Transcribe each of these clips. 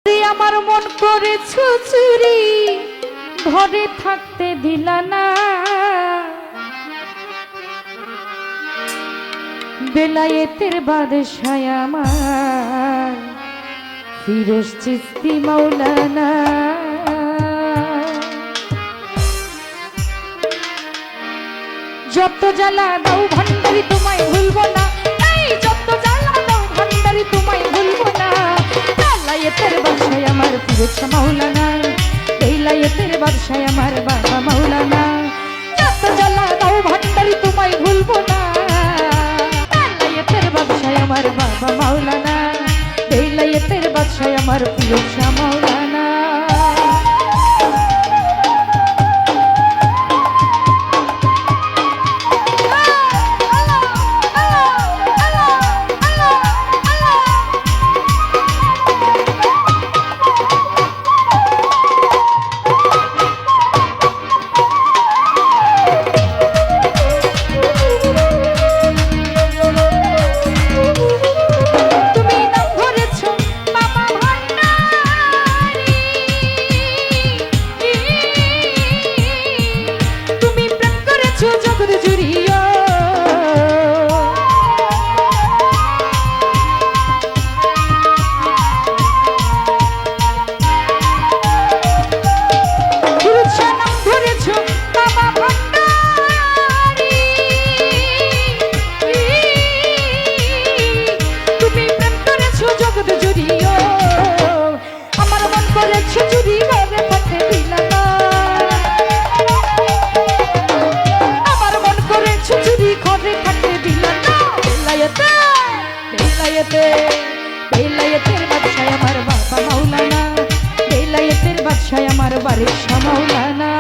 আমার মন করেছো চুরি, ঘরে থাকতে দিলা না। বেলায়েতের বাদশাহ আমার ফিরোজ চিশতি মাওলানা। যত জ্বালা দাও ভান্ডারি তোমায় ভুলবো না, এই যত জ্বালা দাও ভান্ডারি তোমায় ভুলবো না। বেলায়েতের বাদশাহ আমার ফিরোজ মাওলানা, বেলায়েতের বাদশাহ আমার বাবা মাওলানা। যত জ্বালা দাও ভান্ডারি তোমায় ভুলবো না, বেলায়েতের বাদশাহ আমার বাবা মাওলানা, বেলায়েতের বাদশাহ আমার ফিরোজ মাওলানা। বেলায়েতের বাদশাহ আমার বাবা মাওলানা, বেলায়েতের বাদশাহ আমার বারিশ মাওলানা।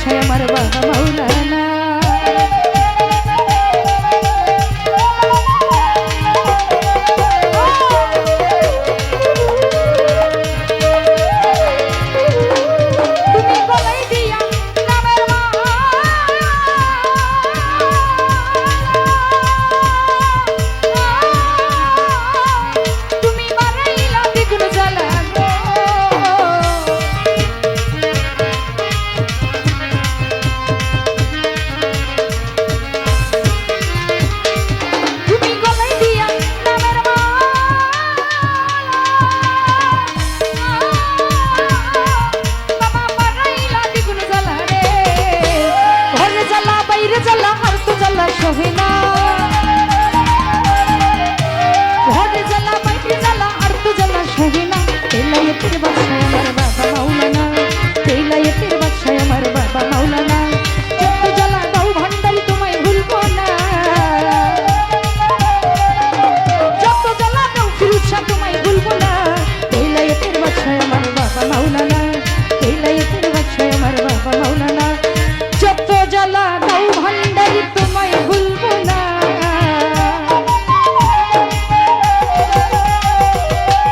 বাদশাহ আমার বাবা মাওলানা। তুমি গলায় দিয়া নামের মালা, তুমি বাড়াইলা দ্বিগুণ জ্বালা গো। তুমি গলায় দিয়া নামের মালা, বাবা বাড়াইলা দ্বিগুণ জ্বালা রে। ঘরে জ্বালা বাইরে জ্বালা আর তো জ্বালা সহে না। ঘরে জ্বালা বাইরে জ্বালা আর তো জ্বালা সহে না। বেলায়েতের বাদশাহ আমার বাবা মাওলানা, বেলায়েতের বাদশাহ আমার বাবা মাওলানা। যত জ্বালা দাও ভান্ডারি তোমায় ভুলবো না, যত জ্বালা দাও ফিরোজ শাহ তোমায় ভুলবো না। বেলায়েতের বাদশাহ আমার বাবা মাওলানা, বেলায়েতের বাদশাহ আমার বাবা মাওলানা। যত জ্বালা দাও ভান্ডারি তোমায় ভুলবো না,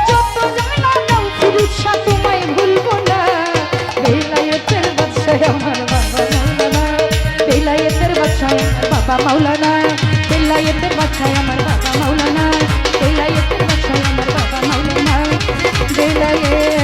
যত জ্বালা দাও ফিরোজ শাহ তোমায় ভুলবো না। বেলায়েতের বাদশাহ আমার বাবা মাওলানা, বেলায়েতের বাদশাহ আমার বাবা মাওলানা, বেলায়েতের বাদশাহ আমার বাবা মাওলানা, বেলায়েতের বাদশাহ আমার বাবা মাওলানা, বেলায়েত